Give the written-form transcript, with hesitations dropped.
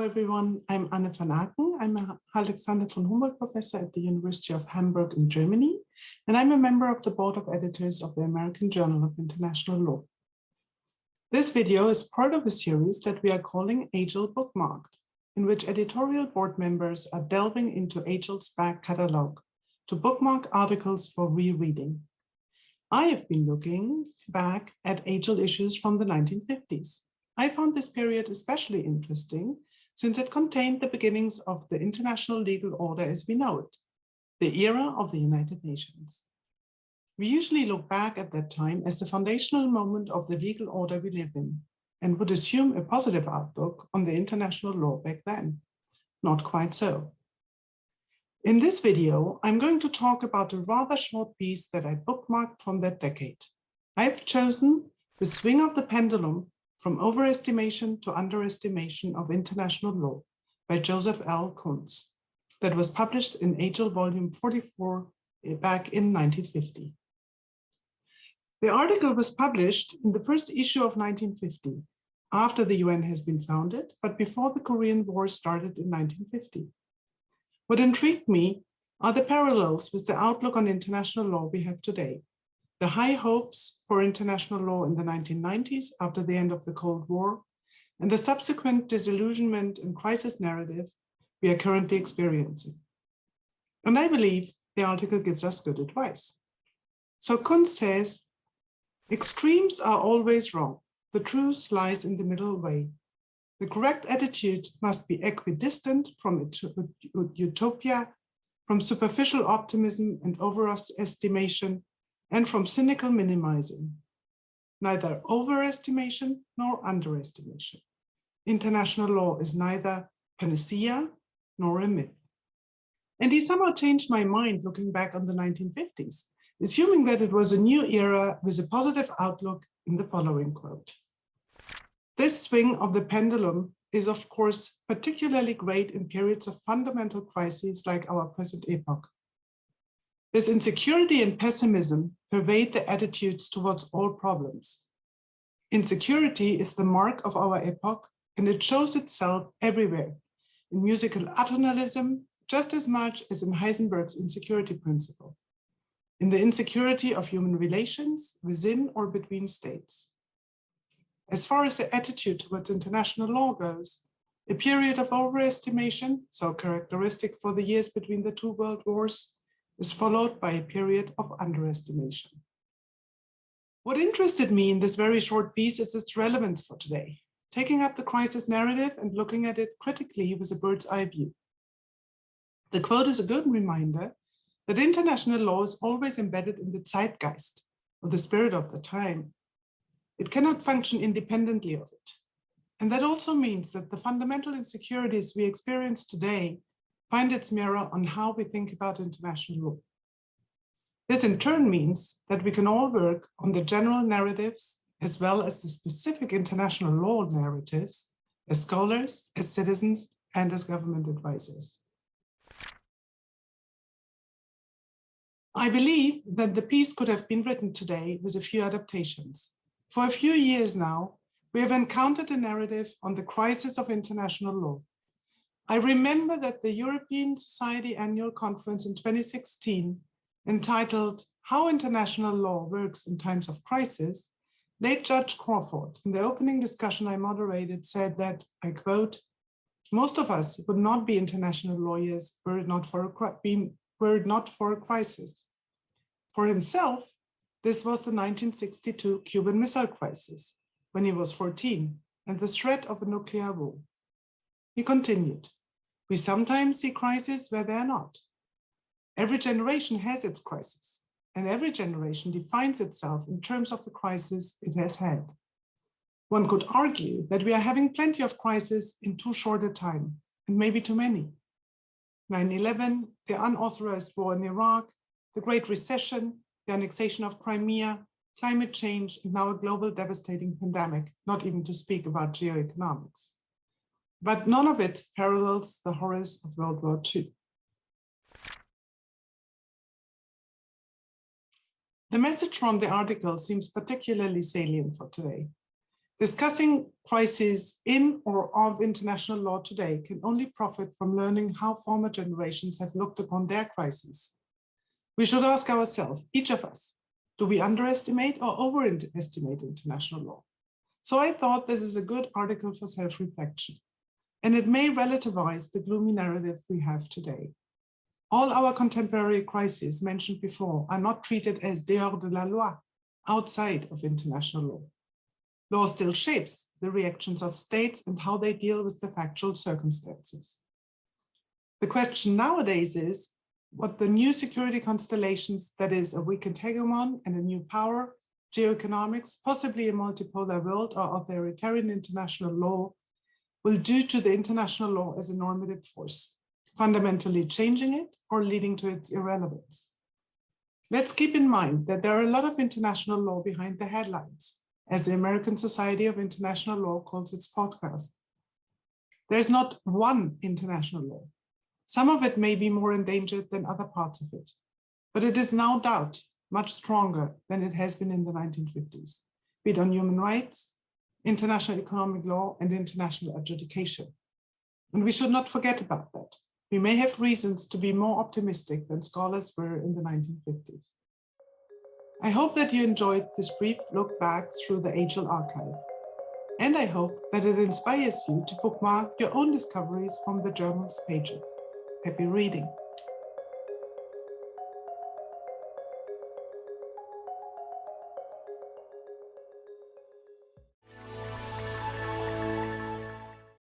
everyone. I'm Anne van Aaken. I'm a Alexander von Humboldt professor at the University of Hamburg in Germany, and I'm a member of the board of editors of the American Journal of International Law. This video is part of a series that we are calling AJIL Bookmarked, in which editorial board members are delving into AJIL's back catalog to bookmark articles for rereading. I have been looking back at AJIL issues from the 1950s. I found this period especially interesting since it contained the beginnings of the international legal order as we know it, the era of the United Nations. We usually look back at that time as the foundational moment of the legal order we live in and would assume a positive outlook on the international law back then. Not quite so. In this video, I'm going to talk about a rather short piece that I bookmarked from that decade. I've chosen The Swing of the Pendulum from Overestimation to Underestimation of International Law by Joseph L. Kuntz, that was published in AJIL volume 44 back in 1950. The article was published in the first issue of 1950, after the UN has been founded, but before the Korean War started in 1950. What intrigued me are the parallels with the outlook on international law we have today. The high hopes for international law in the 1990s after the end of the Cold War, and the subsequent disillusionment and crisis narrative we are currently experiencing. And I believe the article gives us good advice. So Kuntz says, extremes are always wrong. The truth lies in the middle way. The correct attitude must be equidistant from utopia, from superficial optimism and overestimation, and from cynical minimizing. Neither overestimation nor underestimation. International law is neither panacea nor a myth. And he somehow changed my mind looking back on the 1950s, assuming that it was a new era with a positive outlook in the following quote. This swing of the pendulum is, of course, particularly great in periods of fundamental crises like our present epoch. This insecurity and pessimism pervade the attitudes towards all problems. Insecurity is the mark of our epoch, and it shows itself everywhere, in musical atonalism, just as much as in Heisenberg's insecurity principle, in the insecurity of human relations within or between states. As far as the attitude towards international law goes, a period of overestimation, so characteristic for the years between the two world wars, is followed by a period of underestimation. What interested me in this very short piece is its relevance for today, taking up the crisis narrative and looking at it critically with a bird's eye view. The quote is a good reminder that international law is always embedded in the zeitgeist, or the spirit of the time. It cannot function independently of it. And that also means that the fundamental insecurities we experience today find its mirror on how we think about international law. This in turn means that we can all work on the general narratives as well as the specific international law narratives as scholars, as citizens, and as government advisors. I believe that the piece could have been written today with a few adaptations. For a few years now, we have encountered a narrative on the crisis of international law. I remember that the European Society Annual Conference in 2016, entitled How International Law Works in Times of Crisis, late Judge Crawford, in the opening discussion I moderated, said that, I quote, most of us would not be international lawyers were it not for a crisis. For himself, this was the 1962 Cuban Missile Crisis, when he was 14, and the threat of a nuclear war. He continued, we sometimes see crises where they are not. Every generation has its crisis, and every generation defines itself in terms of the crisis it has had. One could argue that we are having plenty of crises in too short a time, and maybe too many. 9/11, the unauthorized war in Iraq, the Great Recession, the annexation of Crimea, climate change, and now a global devastating pandemic, not even to speak about geoeconomics. But none of it parallels the horrors of World War II. The message from the article seems particularly salient for today. Discussing crises in or of international law today can only profit from learning how former generations have looked upon their crises. We should ask ourselves, each of us, do we underestimate or overestimate international law? So I thought this is a good article for self-reflection, and it may relativize the gloomy narrative we have today. All our contemporary crises mentioned before are not treated as dehors de la loi, outside of international law. Law still shapes the reactions of states and how they deal with the factual circumstances. The question nowadays is what the new security constellations, that is a weakened hegemon and a new power, geoeconomics, possibly a multipolar world or authoritarian international law, will do to the international law as a normative force, fundamentally changing it or leading to its irrelevance. Let's keep in mind that there are a lot of international law behind the headlines, as the American Society of International Law calls its podcast. There's not one international law. Some of it may be more endangered than other parts of it, but it is no doubt much stronger than it has been in the 1950s, be it on human rights, international economic law, and international adjudication. And we should not forget about that. We may have reasons to be more optimistic than scholars were in the 1950s. I hope that you enjoyed this brief look back through the AJIL archive. And I hope that it inspires you to bookmark your own discoveries from the journal's pages. Happy reading.